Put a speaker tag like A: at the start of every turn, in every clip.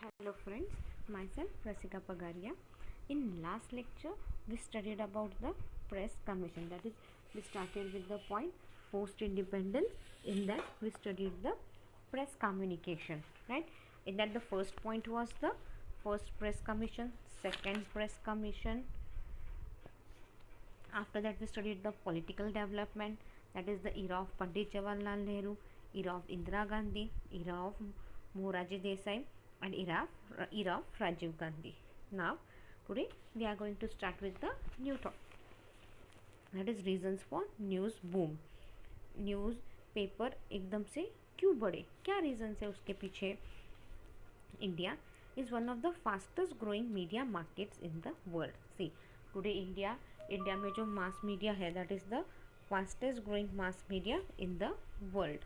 A: Hello friends, myself Rasika Pagaria. In last lecture, we studied about the press commission. That is, we started with the point post-independence. In that, we studied the press communication. Right? In that, the first point was the first press commission, second press commission. After that, we studied the political development. That is the era of Pandit Jawaharlal Nehru, era of Indira Gandhi, era of Moraji Desai, and era of Rajiv Gandhi. Now, today we are going to start with the new topic. That is reasons for news boom. Newspaper एकदम से क्यों बढ़े, क्या reason है उसके पीछे. India is one of the fastest growing media markets in the world. See today India में जो मास मीडिया है that is the fastest growing mass media in the world.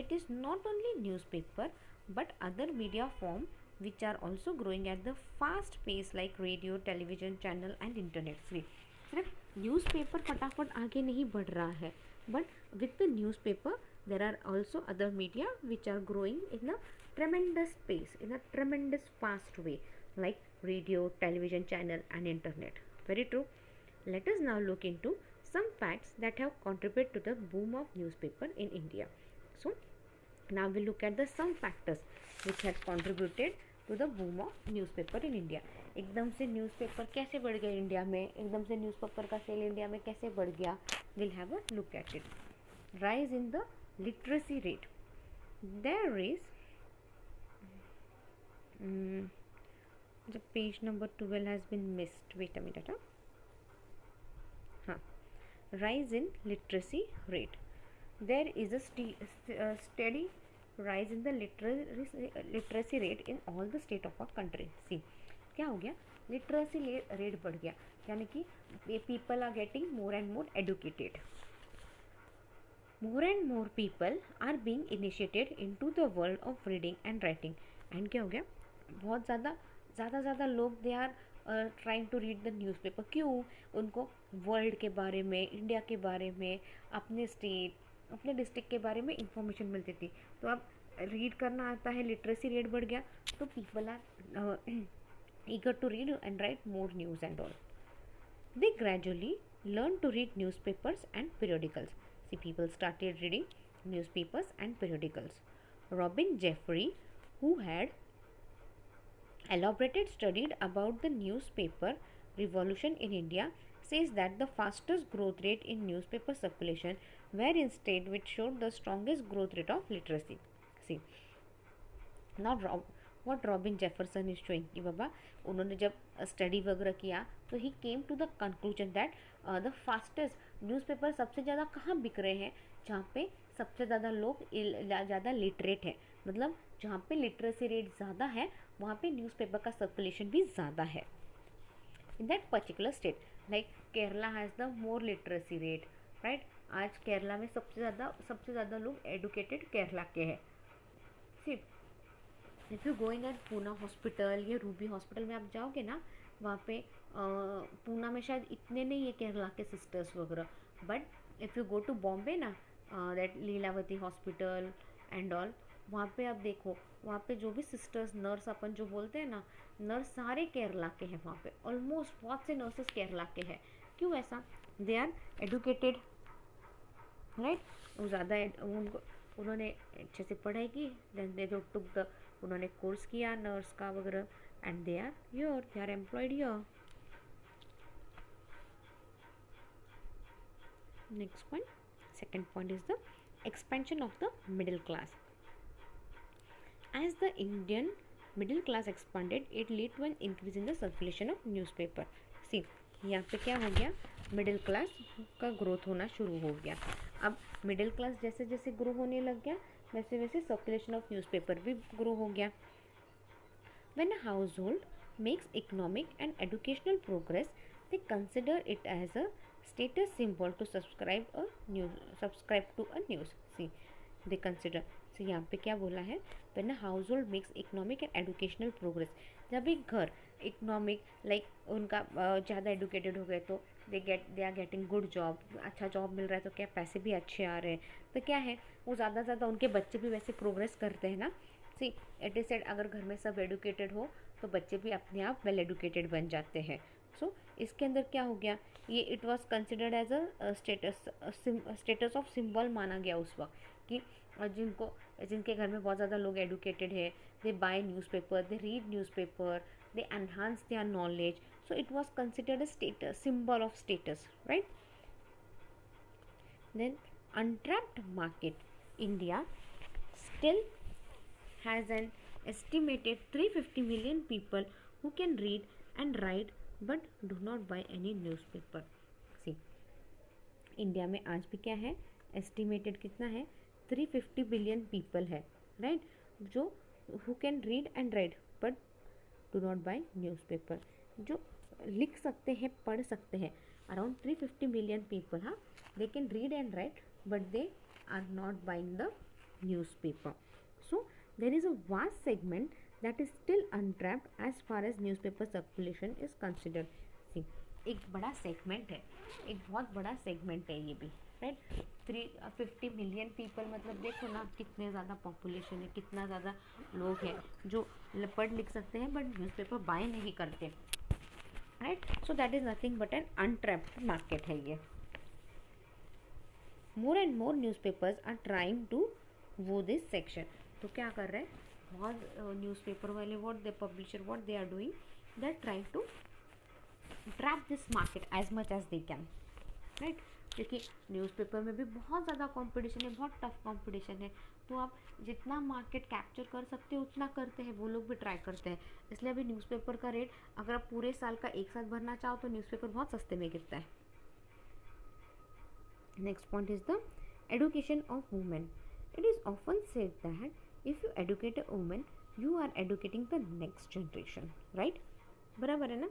A: It is not only newspaper but other media form which are also growing at the fast pace like radio, television channel and internet. सिर्फ newspaper फटाफट आगे नहीं बढ़ रहा है, but with the newspaper there are also other media which are growing in a tremendous pace, in a tremendous fast way, like radio, television channel and internet. Very true. Let us now look into some facts that have contributed to the boom of newspaper in India. So now we look at the some factors which have contributed to the boom of newspaper in India. एकदम से newspaper कैसे बढ़ गया India में, एकदम से newspaper का cell India में कैसे बढ़ गया, we'll have a look at it. Rise in the literacy rate. There is the page number 12 has been missed. Wait a minute. Rise in literacy rate. There is a steady rise in the literacy rate in all the state of our country. See, क्या हो गया, literacy rate बढ़ गया, यानी कि people are getting more and more educated. More and more people are being initiated into the world of reading and writing. And क्या हो गया, बहुत ज़्यादा लोग they are trying to read the newspaper. क्यों? उनको वर्ल्ड के बारे में, इंडिया के बारे में, अपने स्टेट, अपने डिस्ट्रिक्ट के बारे में इंफॉर्मेशन मिलती थी. तो अब रीड करना आता है, लिटरेसी रेट बढ़ गया, तो people are eager to read and write more news and all. They gradually learned to read newspapers and periodicals. See, people started reading newspapers and periodicals. Robin Jeffrey, who had elaborated studied about the newspaper revolution in India, says that the fastest growth rate in newspaper circulation were in state which showed the strongest growth rate of literacy. See, now what Robin Jefferson is showing कि बाबा उन्होंने जब study वगैरह किया तो ही came to the conclusion that the fastest newspaper सबसे ज़्यादा कहाँ बिक रहे हैं, जहाँ पे सबसे ज़्यादा लोग ज़्यादा लिटरेट है, मतलब जहाँ पे लिटरेसी रेट ज़्यादा है वहाँ पे न्यूज़पेपर का सर्कुलेशन भी ज़्यादा है. In that particular state like Kerala has the more literacy rate, right. आज केरला में सबसे ज़्यादा लोग एडुकेटेड केरला के हैं. See, if you going at Poona hospital या रूबी हॉस्पिटल में आप जाओगे ना, वहाँ पे पूना में शायद इतने नहीं है केरला के सिस्टर्स वगैरह, but if you go to Bombay ना, that Lilavati hospital and all, वहाँ पे आप देखो, वहाँ पे जो भी सिस्टर्स, नर्स अपन जो बोलते हैं ना, नर्स सारे केरला के हैं. वहाँ पे ऑलमोस्ट बहुत से नर्सेस केरला के हैं. क्यों ऐसा? They are educated, right. वो ज़्यादा उन्होंने अच्छे से पढ़ाई की, देन दे टुक द, उन्होंने कोर्स किया नर्स का वगैरह, and they are employed here. Next point, second point is the expansion of the middle class. As the Indian middle class expanded it lead to an increase in the circulation of newspaper. See, यहाँ पे क्या हो गया, middle class का growth होना शुरू हो गया. अब मिडिल क्लास जैसे जैसे ग्रो होने लग गया वैसे वैसे सर्कुलेशन ऑफ न्यूज़पेपर भी ग्रो हो गया. When a household makes economic and educational progress, they consider it as a status symbol to subscribe to a news. See, they consider. So यहाँ पे क्या बोला है, when a household makes economic and educational progress, जब एक घर economic like उनका ज़्यादा एडुकेटेड हो गए तो they are getting good job, अच्छा जॉब मिल रहा है तो क्या पैसे भी अच्छे आ रहे हैं, तो क्या है वो ज़्यादा उनके बच्चे भी वैसे प्रोग्रेस करते हैं ना, सी इट इज सेड अगर घर में सब एडुकेटेड हो तो बच्चे भी अपने आप वेल एडुकेटेड बन जाते हैं. सो इसके अंदर क्या हो गया, ये it was considered as a status of symbol माना गया उस वक्त कि जिनके घर में बहुत ज़्यादा लोग एडुकेटेड है, they buy newspaper, they read newspaper, they enhance their knowledge, so it was considered a status symbol of status, right? Then untapped market, India still has an estimated 350 million people who can read and write but do not buy any newspaper. See, India में आज भी क्या है, estimated कितना है, 350 billion people है, right, जो who can read and write but do not buy newspaper, जो लिख सकते हैं, पढ़ सकते हैं. अराउंड 350 मिलियन पीपल, हाँ, they can read and write but they are not buying the newspaper. So there is a vast segment that is still untapped as far as newspaper circulation is considered. See, एक बड़ा segment है, एक बहुत बड़ा segment है ये भी, right. 350 million people मतलब देखो ना कितने ज़्यादा पॉपुलेशन है, कितना ज़्यादा लोग हैं जो पढ़ लिख सकते हैं बट न्यूज़पेपर बाय नहीं करते, right. So that is nothing but an untapped market है ये. More and more newspapers are trying to woo this section. तो क्या कर रहे हैं, बहुत न्यूज़पेपर वाले, what the publisher, what they are doing, they are trying to trap this market as much as they can, right. क्योंकि newspaper में भी बहुत ज़्यादा कंपटीशन है, बहुत टफ कंपटीशन है, तो आप जितना मार्केट कैप्चर कर सकते हो उतना करते हैं, वो लोग भी ट्राई करते हैं. इसलिए अभी न्यूज़पेपर का रेट अगर आप पूरे साल का एक साथ भरना चाहो तो न्यूज़पेपर बहुत सस्ते में गिरता है. Next point is the education of women. It is often said that if you educate a women you are educating the next generation, right. बराबर है ना.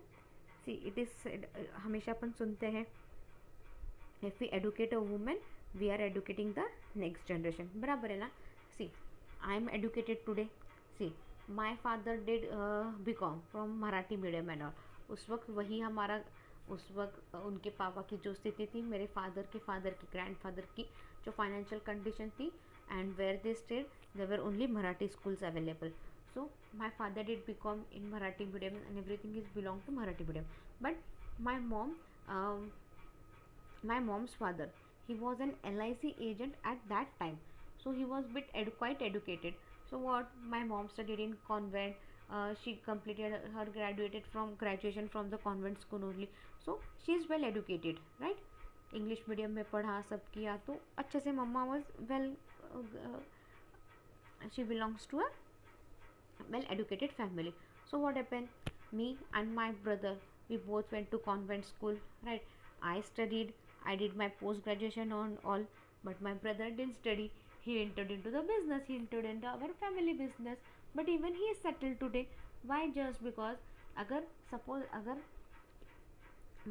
A: सी इट इज हमेशा अपन सुनते हैं if we educate a woman we are educating the next generation, बराबर है ना. see I am educated today. see my father did BCom from Marathi medium and all. उस वक्त वही हमारा, उस वक्त उनके पापा की जो स्थिति थी, मेरे फादर की ग्रैंडफादर की जो फाइनेंशियल कंडीशन थी, and where they stayed there were only Marathi schools available. so my father did BCom in Marathi medium and everything is belong to Marathi medium. but my mom's father, he was an LIC agent at that time, so he was quite educated. So what my mom studied in convent, she completed her graduation from the convent school only, so she is well educated, right. English medium में पढ़ा, सब किया, तो अच्छे से मम्मा was well, she belongs to a well educated family. So what happened, me and my brother, we both went to convent school, right. I studied, I did my post graduation on all, but my brother didn't study. He entered into the business, he entered into our family business, but even he is settled today. Why? Just because agar suppose agar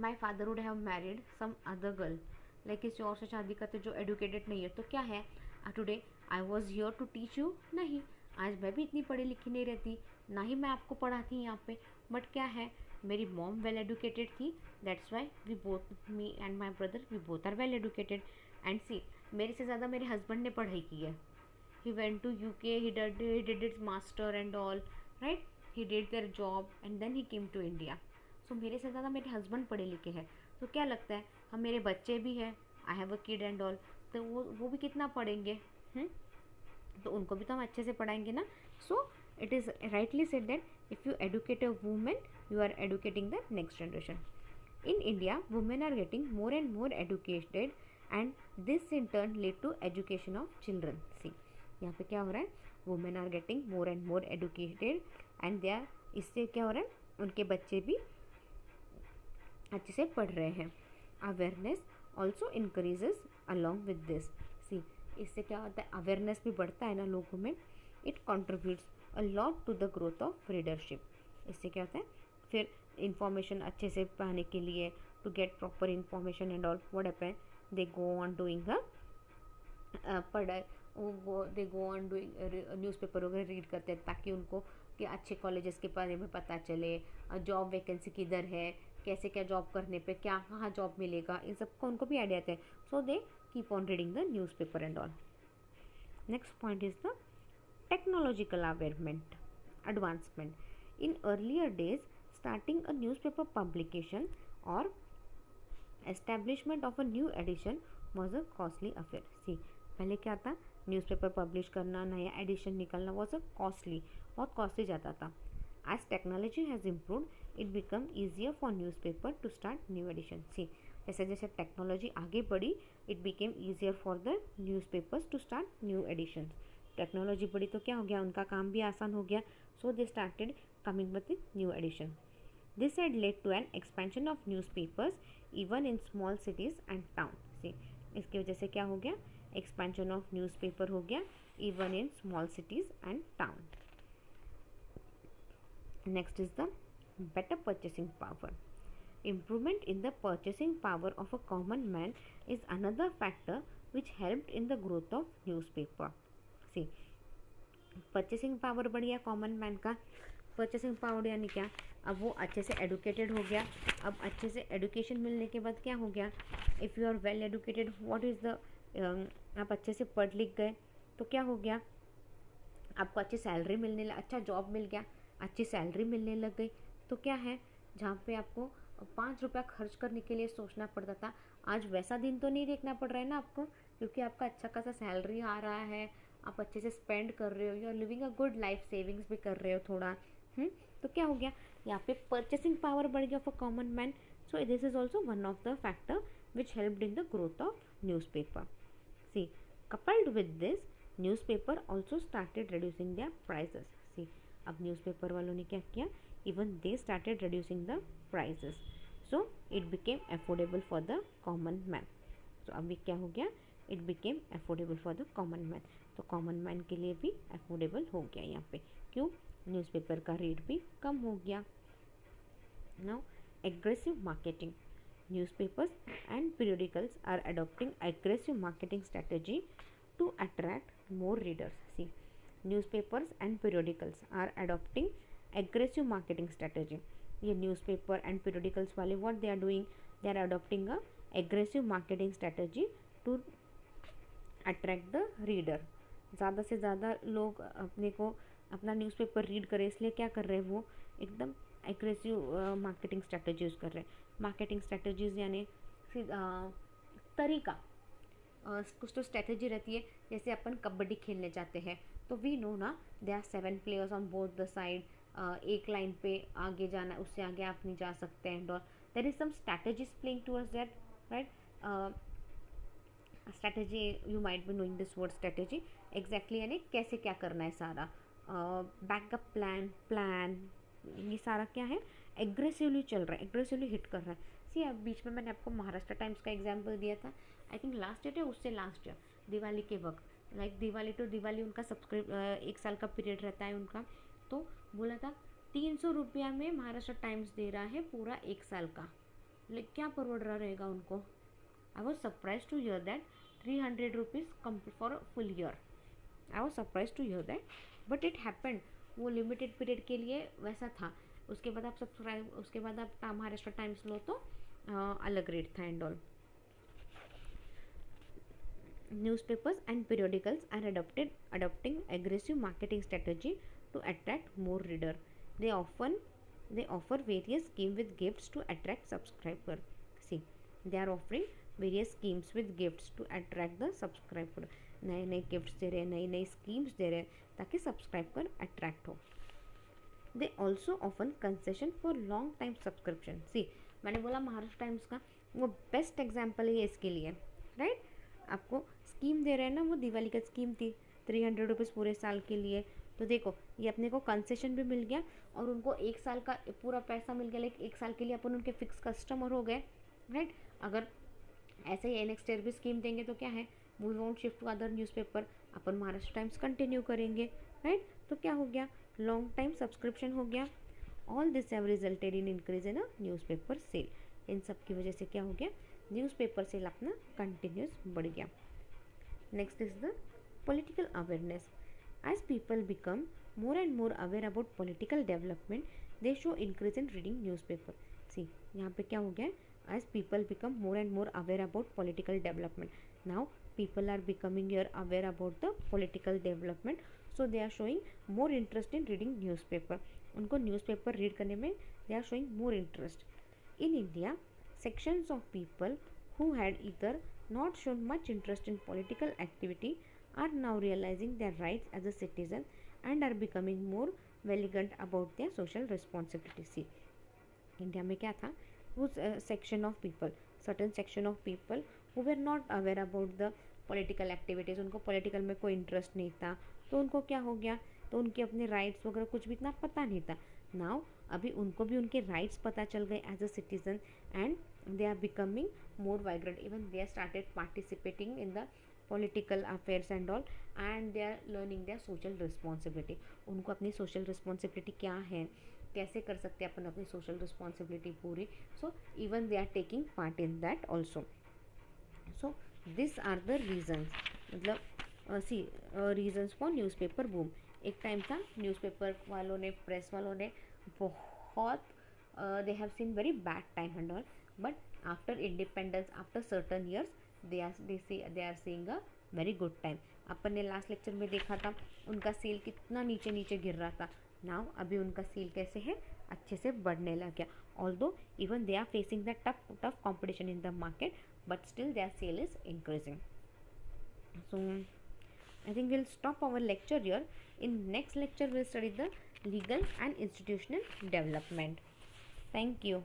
A: my father would have married some other girl, like किसी और से शादी करते जो educated नहीं है, तो क्या है, today I was here to teach you, नहीं, आज मैं भी इतनी पढ़ी लिखी नहीं रहती, ना ही मैं आपको पढ़ाती यहाँ पे, बट क्या है, मेरी मॉम वेल एडुकेटेड थी, that's why we both, me and my brother, we both are well educated. And see, मेरे से ज़्यादा मेरे हस्बैंड ने पढ़ाई की है. He went to UK, he did his master and all, right, he did their job and then he came to India. सो मेरे से ज़्यादा मेरे हस्बैंड पढ़े लिखे हैं, तो क्या लगता है, हम, मेरे बच्चे भी हैं, I have a kid and all, तो वो भी कितना पढ़ेंगे, तो उनको भी तो हम अच्छे से पढ़ाएंगे ना. So it is rightly said that if you educate a women you are educating the next generation. In India women are getting more and more educated and this in turn lead to education of children. See, यहाँ पे क्या हो रहा है, women are getting more and more educated and they are, इससे क्या हो रहा है, उनके बच्चे भी अच्छे से पढ़ रहे हैं. Awareness also increases along with this. See, इससे क्या होता है, अवेयरनेस भी बढ़ता है ना लोगों में. It contributes a lot to the growth of readership. इससे क्या होता है, फिर इंफॉर्मेशन अच्छे से पाने के लिए, to get proper information and all, what happen, they go on doing पढ़ाई, they go on doing newspaper वगैरह रीड करते हैं, ताकि उनको कि अच्छे कॉलेजेस के बारे में पता चले, जॉब वैकेंसी किधर है, कैसे क्या जॉब करने पे क्या कहाँ जॉब मिलेगा, इन सबको उनको भी आइडिया आता है. So they keep on reading the newspaper and all. Next point is the technological advancement. In earlier days, starting a newspaper publication or establishment of a new edition was a costly affair. See, पहले क्या था, newspaper publish करना, नया addition निकलना was a costly, बहुत costly जाता था. As technology has improved, it become easier for newspaper to start new edition. See, जैसे जैसे टेक्नोलॉजी आगे बढ़ी, it became easier for the newspapers to start new editions. Technology बढ़ी तो क्या हो गया, उनका काम भी आसान हो गया. So they started coming with a new edition. This had led to an expansion of newspapers even in small cities and towns. See, इसकी वजह से क्या हो गया, expansion of newspaper हो गया even in small cities and town. Next is the better purchasing power. Improvement in the purchasing power of a common man is another factor which helped in the growth of newspaper. See, purchasing power बढ़ गया common man का. Purchasing power यानी क्या, अब वो अच्छे से educated हो गया. अब अच्छे से एडुकेशन मिलने के बाद क्या हो गया, if you are well educated, what is the, आप अच्छे से पढ़ लिख गए तो क्या हो गया, आपको अच्छी सैलरी मिलने लग, अच्छा जॉब मिल गया, अच्छी सैलरी मिलने लग गई. तो क्या है, जहाँ पे आपको 5 रुपया खर्च करने के लिए सोचना पड़ता था, आज वैसा दिन तो नहीं देखना पड़ रहा है ना आपको, क्योंकि आपका अच्छा खासा सैलरी आ रहा है, आप अच्छे से स्पेंड कर रहे हो, you are living a good life, savings भी कर रहे हो थोड़ा. तो क्या हो गया, यहाँ पे परचेसिंग पावर बढ़ गया for common man. So this is also one of the factor which helped in the growth of newspaper. See, coupled with this, newspaper also started reducing their prices. See, अब newspaper वालों ने क्या किया, even they started reducing the prices, so it became affordable for the common man. So अभी क्या हो गया, it became affordable for the common man. तो कॉमन मैन के लिए भी अफोर्डेबल हो गया यहाँ पे, क्यों, न्यूज़पेपर का रेट भी कम हो गया. Now aggressive marketing. Newspapers and periodicals are adopting aggressive marketing strategy to attract more readers. See, newspapers and periodicals are adopting aggressive marketing strategy. ये newspaper and periodicals वाले what they are doing, they are adopting a aggressive marketing strategy to attract the reader. ज़्यादा से ज़्यादा लोग अपने को अपना newspaper read करें, इसलिए क्या कर रहे हैं, वो एकदम एग्रेसिव मार्केटिंग स्ट्रैटेजी यूज़ कर रहे हैं. मार्केटिंग स्ट्रैटेजीज यानी तरीका, कुछ तो स्ट्रैटेजी रहती है. जैसे अपन कबड्डी खेलने जाते हैं तो we know no, they are 7 players on both the side. एक लाइन पे आगे जाना, उससे आगे आप नहीं जा सकते हैं. और there is some strategies playing towards that, right. Strategy, you might be knowing this word strategy. Exactly यानी कैसे क्या करना है सारा, बैकअप प्लान, ये सारा क्या है, एग्रेसिवली चल रहा है, एग्रेसिवली हिट कर रहा है. सी, अब बीच में मैंने आपको महाराष्ट्र टाइम्स का एग्जांपल दिया था, आई थिंक लास्ट ईयर या उससे लास्ट ईयर, दिवाली के वक्त. लाइक दिवाली टू दिवाली उनका एक साल का पीरियड रहता है उनका. तो बोला था 300 रुपया में महाराष्ट्र टाइम्स दे रहा है पूरा एक साल का. लाइक क्या परवड़ रहा रहेगा उनको. I was surprise to hear that 300 rupees for a full year. I was surprise to hear that, but it happened. वो लिमिटेड पीरियड के लिए वैसा था. उसके बाद आप सब्सक्राइब, उसके बाद आप महाराष्ट्र टाइम्स लो तो अलग रेट था and all. Newspapers and periodicals are adopting aggressive marketing strategy to attract more reader. They offer various schemes with gifts to attract subscriber. See, they are offering various schemes with gifts to attract the subscriber. नए नए gifts दे रहे हैं, नई नई schemes दे रहे हैं ताकि subscriber attract हो. They also offer concession for long time subscription. See, मैंने बोला महाराष्ट्र टाइम्स का वो बेस्ट एग्जाम्पल है इसके लिए, राइट. आपको स्कीम दे रहे हैं ना, वो दिवाली का स्कीम थी 300 रुपीज़ पूरे साल के लिए. तो देखो, ये अपने को कंसेशन भी मिल गया और उनको एक साल का पूरा पैसा मिल गया. लेकिन एक साल के लिए अपन उनके फिक्स कस्टमर हो गए, राइट. अगर ऐसे ही नेक्स्ट ईयर भी स्कीम देंगे तो क्या है, we won't shift to other newspaper, अपन महाराष्ट्र टाइम्स कंटिन्यू करेंगे, राइट. तो क्या हो गया, लॉन्ग टाइम सब्सक्रिप्शन हो गया. All this have resulted in increase in a newspaper sale. इन सब की वजह से क्या हो गया, न्यूज़पेपर सेल अपना कंटिन्यूस बढ़ गया. Next is the political awareness. As people become more and more aware about political development, they show increase in reading newspaper. See, यहाँ पे क्या हो गया है, as people become more and more aware about political development, now people are becoming aware about the political development, so they are showing more interest in reading newspaper. उनको newspaper read करने में they are showing more interest. In India, sections of people who had either not shown much interest in political activity are now realizing their rights as a citizen and are becoming more vigilant about their social responsibility. See, India में क्या था, वो section of people, certain section of people who were not aware about the political activities, उनको political में कोई interest नहीं था, तो उनको क्या हो गया, तो उनके अपने राइट्स वगैरह कुछ भी इतना पता नहीं था. नाउ अभी उनको भी उनके राइट्स पता चल गए as a citizen and they are becoming more vibrant. Even they are started participating in the political affairs and all, and they are learning their social responsibility. उनको अपनी social responsibility क्या है, कैसे कर सकते हैं अपन अपनी social responsibility पूरी. So even they are taking part in that also. So these are the reasons. मतलब सी reasons for newspaper boom. एक टाइम था न्यूज़पेपर वालों ने, प्रेस वालों ने बहुत they have seen very bad time and all, but after independence, after certain years, they are seeing a very good time. अपन ने last lecture में देखा था उनका सेल कितना नीचे नीचे गिर रहा था. नाउ अभी उनका सेल कैसे है, अच्छे से बढ़ने लग गया. Although even they are facing the tough competition in the market, but still their sale is increasing. So I think we'll stop our lecture here. In next lecture we'll study the legal and institutional development. Thank you.